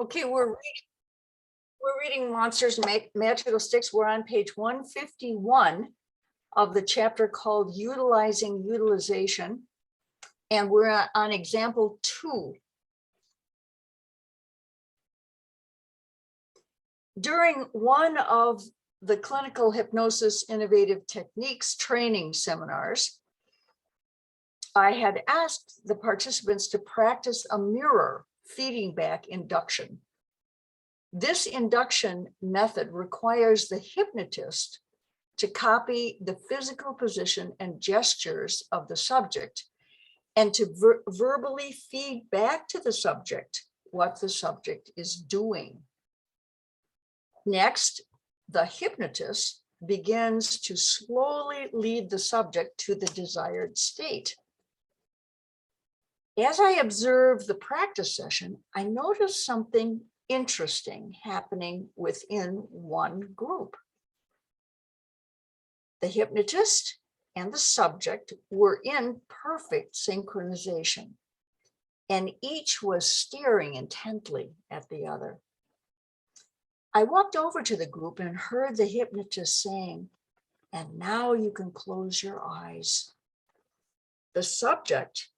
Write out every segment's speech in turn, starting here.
Okay, we're reading Monsters and Magical Sticks. We're on page 151 of the chapter called Utilizing Utilization. And we're on example 2. During one of the clinical hypnosis innovative techniques training seminars, I had asked the participants to practice a mirror feeding back induction. This induction method requires the hypnotist to copy the physical position and gestures of the subject and to verbally feed back to the subject what the subject is doing. Next, the hypnotist begins to slowly lead the subject to the desired state. As I observed the practice session, I noticed something interesting happening within one group. The hypnotist and the subject were in perfect synchronization, and each was staring intently at the other. I walked over to the group and heard the hypnotist saying, "And now you can close your eyes." The subject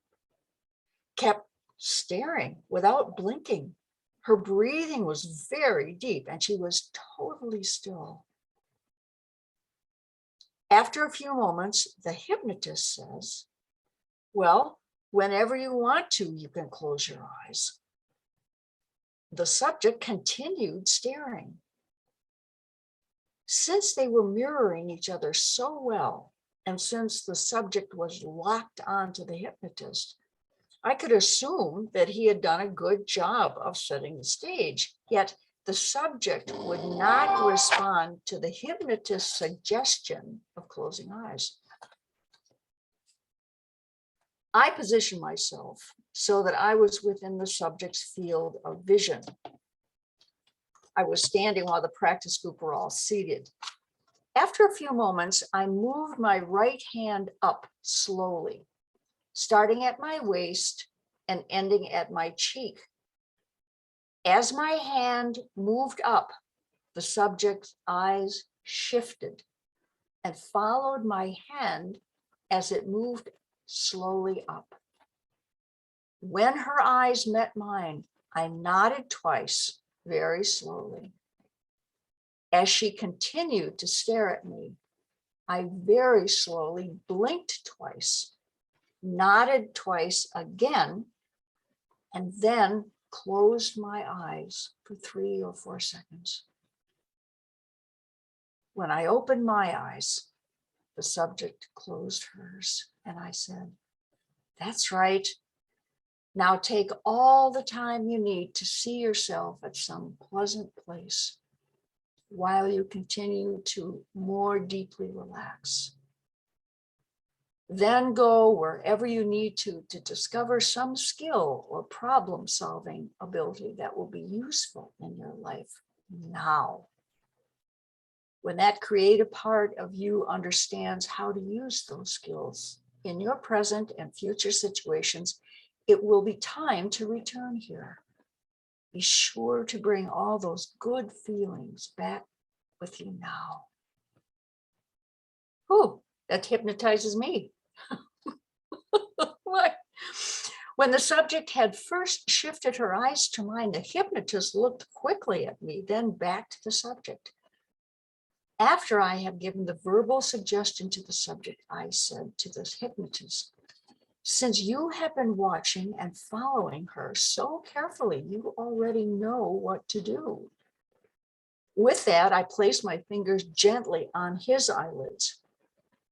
kept staring without blinking. Her breathing was very deep and she was totally still. After a few moments, the hypnotist says, "Well, whenever you want to, you can close your eyes." The subject continued staring. Since they were mirroring each other so well, and since the subject was locked onto the hypnotist, I could assume that he had done a good job of setting the stage, yet the subject would not respond to the hypnotist's suggestion of closing eyes. I positioned myself so that I was within the subject's field of vision. I was standing while the practice group were all seated. After a few moments, I moved my right hand up slowly, starting at my waist and ending at my cheek. As my hand moved up, the subject's eyes shifted and followed my hand as it moved slowly up. When her eyes met mine, I nodded twice, very slowly. As she continued to stare at me, I very slowly blinked twice, nodded twice again, and then closed my eyes for 3 or 4 seconds. When I opened my eyes, the subject closed hers, and I said, "That's right. Now take all the time you need to see yourself at some pleasant place while you continue to more deeply relax. Then go wherever you need to discover some skill or problem-solving ability that will be useful in your life now." When that creative part of you understands how to use those skills in your present and future situations, it will be time to return here. Be sure to bring all those good feelings back with you now. Oh, that hypnotizes me. When the subject had first shifted her eyes to mine, the hypnotist looked quickly at me, then back to the subject. After I had given the verbal suggestion to the subject, I said to the hypnotist, "Since you have been watching and following her so carefully, you already know what to do." With that, I placed my fingers gently on his eyelids.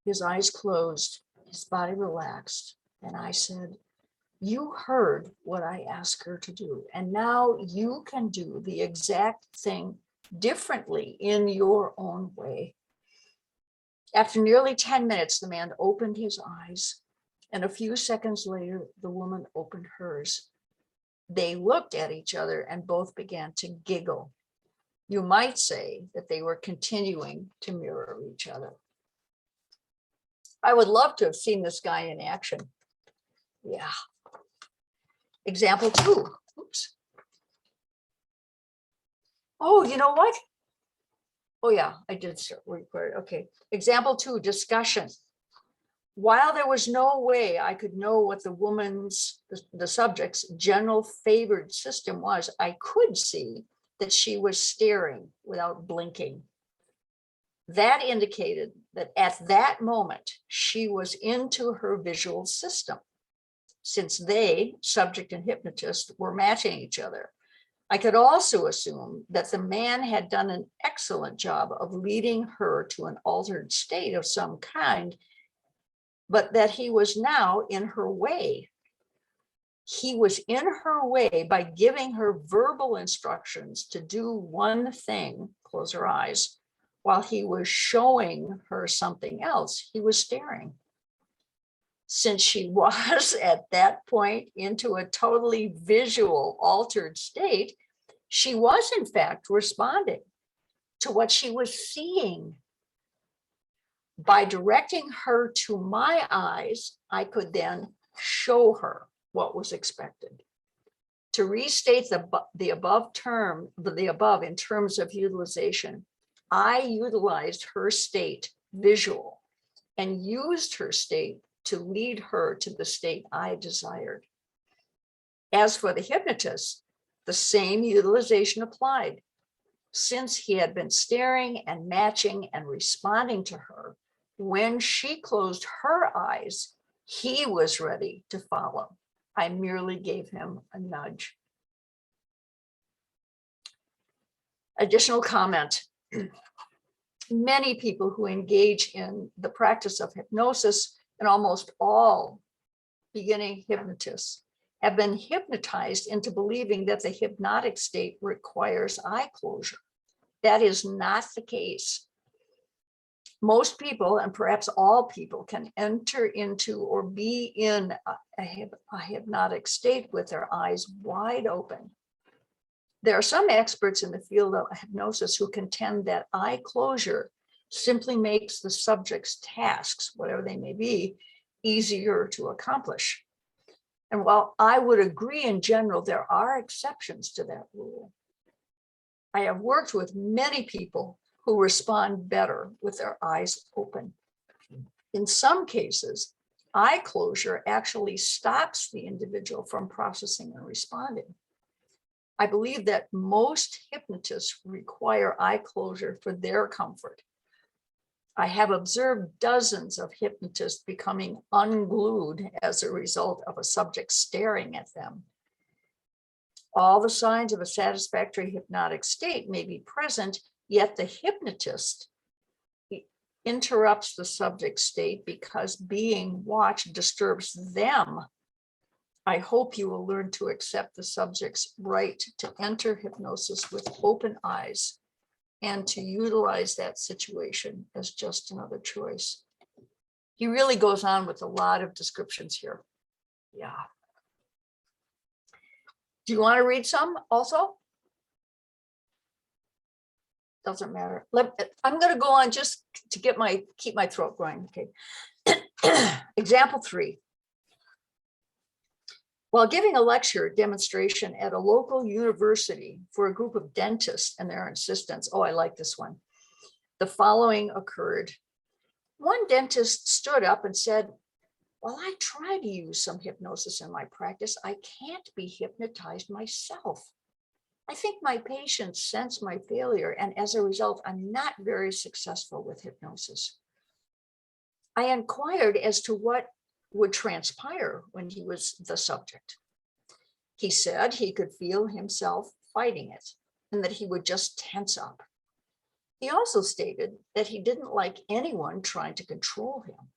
His eyes closed, his body relaxed, and I said, "You heard what I asked her to do, and now you can do the exact thing differently in your own way." After nearly 10 minutes, the man opened his eyes, and a few seconds later, the woman opened hers. They looked at each other and both began to giggle. You might say that they were continuing to mirror each other. I would love to have seen this guy in action. Yeah. Example 2. Oops. Oh, you know what? Oh yeah, I did start record. Okay. Example 2, discussion. While there was no way I could know what the subject's general favored system was, I could see that she was staring without blinking. That indicated that at that moment, she was into her visual system. Since they, subject and hypnotist, were matching each other, I could also assume that the man had done an excellent job of leading her to an altered state of some kind, but that he was now in her way. He was in her way by giving her verbal instructions to do one thing, close her eyes, while he was showing her something else. He was staring. Since she was at that point into a totally visual altered state, she was in fact responding to what she was seeing. By directing her to my eyes, I could then show her what was expected. To restate the above in terms of utilization, I utilized her state visual and used her state to lead her to the state I desired. As for the hypnotist, the same utilization applied. Since he had been staring and matching and responding to her, when she closed her eyes, he was ready to follow. I merely gave him a nudge. Additional comment. Many people who engage in the practice of hypnosis, and almost all beginning hypnotists, have been hypnotized into believing that the hypnotic state requires eye closure. That is not the case. Most people, and perhaps all people, can enter into or be in a hypnotic state with their eyes wide open. There are some experts in the field of hypnosis who contend that eye closure simply makes the subject's tasks, whatever they may be, easier to accomplish. And while I would agree in general, there are exceptions to that rule. I have worked with many people who respond better with their eyes open. In some cases, eye closure actually stops the individual from processing and responding. I believe that most hypnotists require eye closure for their comfort. I have observed dozens of hypnotists becoming unglued as a result of a subject staring at them. All the signs of a satisfactory hypnotic state may be present, yet the hypnotist interrupts the subject state because being watched disturbs them. I hope you will learn to accept the subject's right to enter hypnosis with open eyes and to utilize that situation as just another choice. He really goes on with a lot of descriptions here. Yeah. Do you want to read some also? Doesn't matter. I'm going to go on just to keep my throat going. Okay. Example 3. While giving a lecture demonstration at a local university for a group of dentists and their assistants, oh, I like this one, the following occurred. One dentist stood up and said, "While I try to use some hypnosis in my practice, I can't be hypnotized myself. I think my patients sense my failure, and as a result, I'm not very successful with hypnosis." I inquired as to what would transpire when he was the subject. He said he could feel himself fighting it and that he would just tense up. He also stated that he didn't like anyone trying to control him.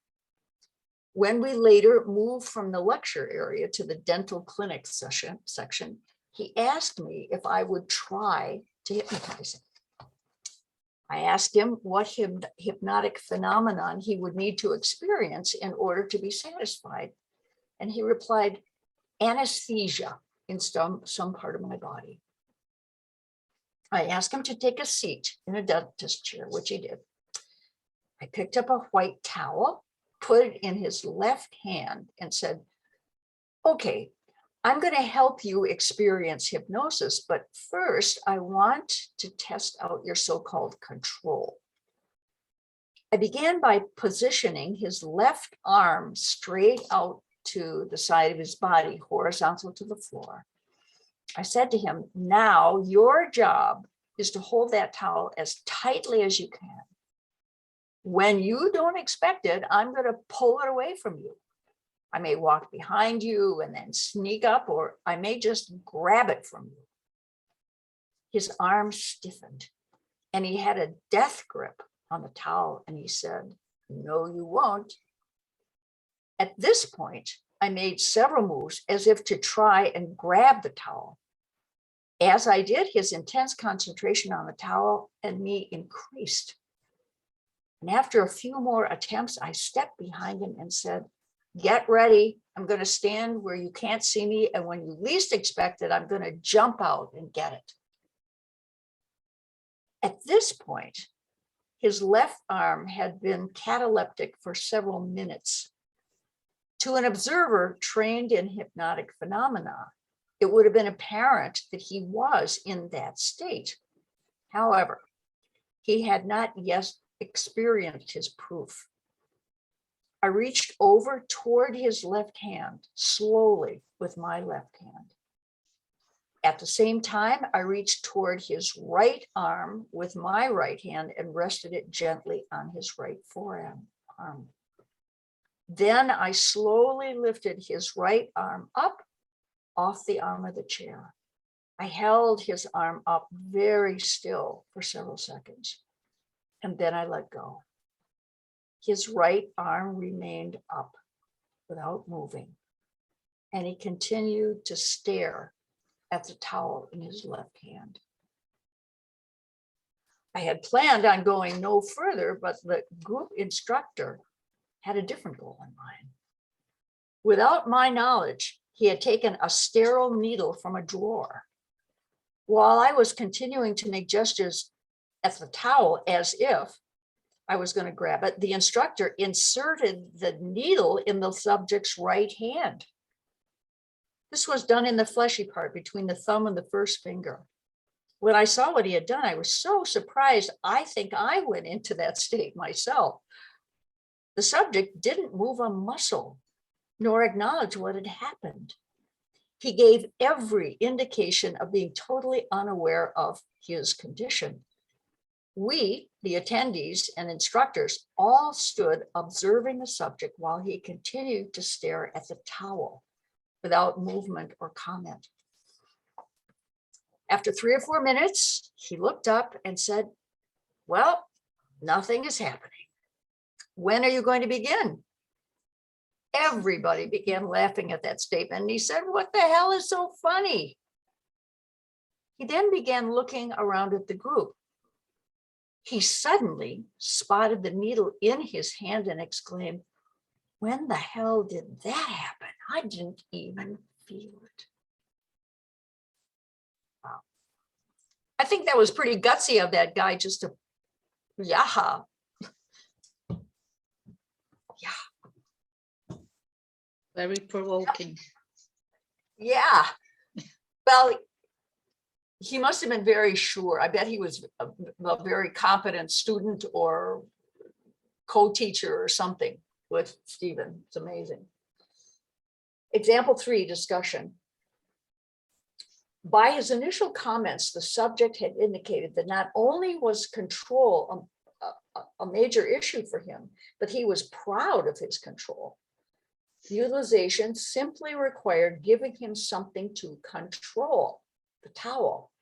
When we later moved from the lecture area to the dental clinic section, he asked me if I would try to hypnotize him. I asked him what hypnotic phenomenon he would need to experience in order to be satisfied. And he replied, anesthesia in some part of my body. I asked him to take a seat in a dentist chair, which he did. I picked up a white towel, put it in his left hand and said, "Okay, I'm going to help you experience hypnosis, but first I want to test out your so-called control. I began by positioning his left arm straight out to the side of his body, horizontal to the floor. I said to him, now your job is to hold that towel as tightly as you can. When you don't expect it, I'm going to pull it away from you. I may walk behind you and then sneak up, or I may just grab it from you. His arm stiffened and he had a death grip on the towel, and he said, no, you won't. At this point, I made several moves as if to try and grab the towel. As I did, his intense concentration on the towel and me increased. And after a few more attempts, I stepped behind him and said, get ready. I'm going to stand where you can't see me. And when you least expect it, I'm going to jump out and get it. At this point, his left arm had been cataleptic for several minutes. To an observer trained in hypnotic phenomena, it would have been apparent that he was in that state. However, he had not yet experienced his proof. I reached over toward his left hand slowly with my left hand. At the same time, I reached toward his right arm with my right hand and rested it gently on his right forearm. Then I slowly lifted his right arm up off the arm of the chair. I held his arm up very still for several seconds, and then I let go. His right arm remained up without moving, and he continued to stare at the towel in his left hand. I had planned on going no further, but the group instructor had a different goal in mind. Without my knowledge, he had taken a sterile needle from a drawer. While I was continuing to make gestures at the towel as if I was going to grab it, the instructor inserted the needle in the subject's right hand. This was done in the fleshy part between the thumb and the first finger. When I saw what he had done, I was so surprised, I think I went into that state myself. The subject didn't move a muscle, nor acknowledge what had happened. He gave every indication of being totally unaware of his condition. We, the attendees and instructors, all stood observing the subject while he continued to stare at the towel without movement or comment. After 3 or 4 minutes, he looked up and said, well, nothing is happening. When are you going to begin? Everybody began laughing at that statement. And he said, what the hell is so funny? He then began looking around at the group. He suddenly spotted the needle in his hand and exclaimed, when the hell did that happen? I didn't even feel it. Wow. I think that was pretty gutsy of that guy just to, yeah. Yeah. Very provoking. Yeah. Well, he must have been very sure. I bet he was a very competent student or co-teacher or something with Stephen. It's amazing. Example 3, discussion. By his initial comments, the subject had indicated that not only was control a major issue for him, but he was proud of his control. Utilization simply required giving him something to control, the towel,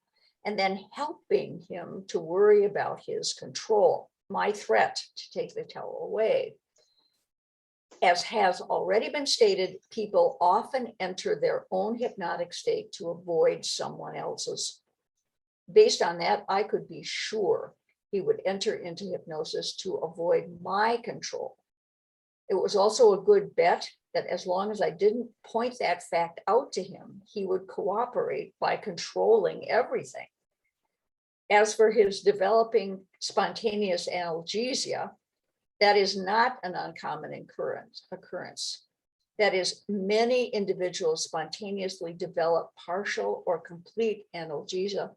and then helping him to worry about his control, my threat to take the towel away. As has already been stated, people often enter their own hypnotic state to avoid someone else's. Based on that, I could be sure he would enter into hypnosis to avoid my control. It was also a good bet that as long as I didn't point that fact out to him, he would cooperate by controlling everything. As for his developing spontaneous analgesia, that is not an uncommon occurrence. That is, many individuals spontaneously develop partial or complete analgesia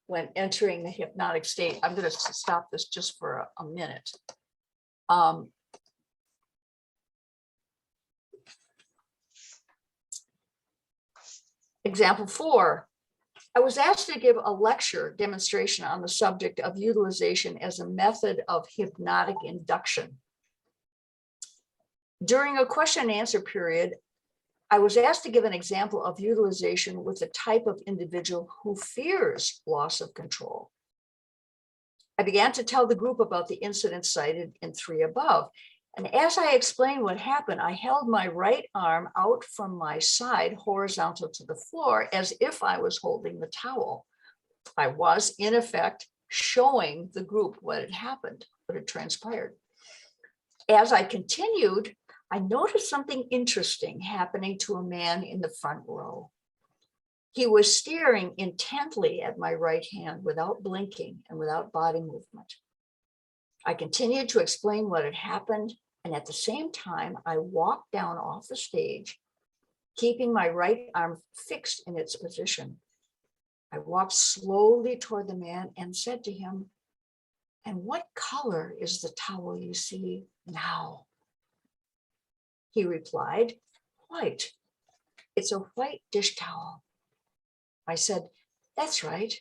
when entering the hypnotic state. I'm going to stop this just for a minute. Example 4. I was asked to give a lecture demonstration on the subject of utilization as a method of hypnotic induction. During a question and answer period, I was asked to give an example of utilization with the type of individual who fears loss of control. I began to tell the group about the incident cited in 3 above. And as I explained what happened, I held my right arm out from my side horizontal to the floor as if I was holding the towel. I was, in effect, showing the group what had happened, what had transpired. As I continued, I noticed something interesting happening to a man in the front row. He was staring intently at my right hand without blinking and without body movement. I continued to explain what had happened, and at the same time, I walked down off the stage, keeping my right arm fixed in its position. I walked slowly toward the man and said to him, "And what color is the towel you see now?" He replied, "White. It's a white dish towel." I said, "That's right.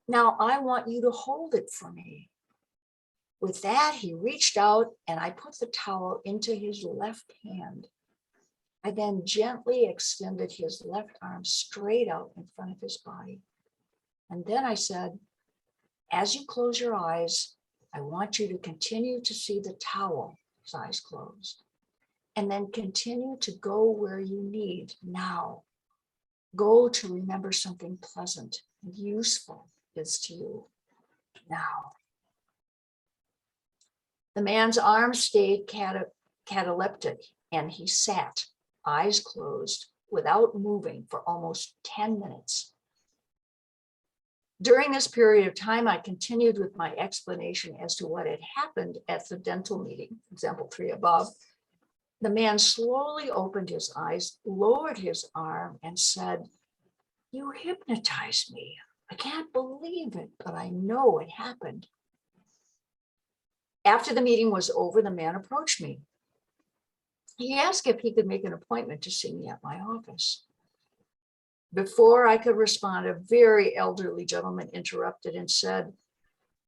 Now I want you to hold it for me." With that, he reached out and I put the towel into his left hand. I then gently extended his left arm straight out in front of his body. And then I said, "As you close your eyes, I want you to continue to see the towel," his eyes closed, "and then continue to go where you need now. Go to remember something pleasant and useful is to you now." The man's arms stayed cataleptic, and he sat, eyes closed, without moving for almost 10 minutes. During this period of time, I continued with my explanation as to what had happened at the dental meeting, example 3 above. The man slowly opened his eyes, lowered his arm, and said, "You hypnotized me. I can't believe it, but I know it happened." After the meeting was over, the man approached me. He asked if he could make an appointment to see me at my office. Before I could respond, a very elderly gentleman interrupted and said,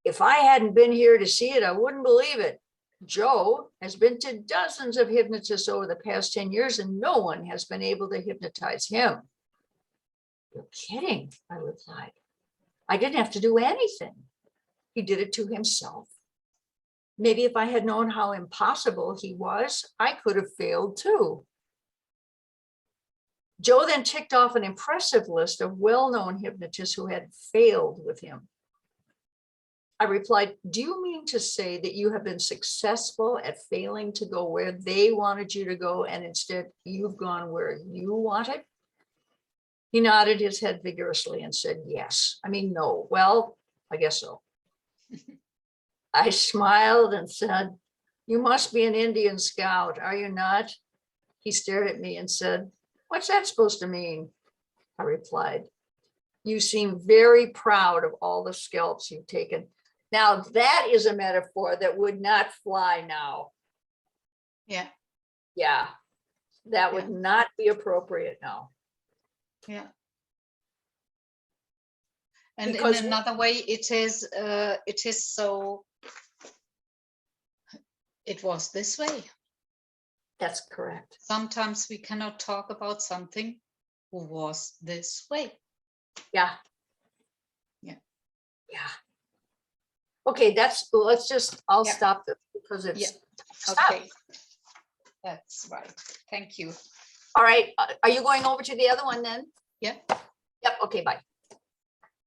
"If I hadn't been here to see it, I wouldn't believe it. Joe has been to dozens of hypnotists over the past 10 years, and no one has been able to hypnotize him." "You're kidding," I replied. "I didn't have to do anything. He did it to himself. Maybe if I had known how impossible he was, I could have failed too." Joe then ticked off an impressive list of well-known hypnotists who had failed with him. I replied, "Do you mean to say that you have been successful at failing to go where they wanted you to go, and instead you've gone where you wanted?" He nodded his head vigorously and said, "Yes. I mean, no. Well, I guess so." I smiled and said, "You must be an Indian scout, are you not?" He stared at me and said, "What's that supposed to mean?" I replied, "You seem very proud of all the scalps you've taken." Now that is a metaphor that would not fly now. Yeah. Yeah, that would not be appropriate now. Yeah. And Because in another way, it is so, it was this way. that's correct. Sometimes we cannot talk about something who was this way. Yeah. Yeah. Yeah. Okay, I'll stop this because it's Okay. That's right. Thank you. all right. Are you going over to the other one then? Yeah. Yep. Okay, bye.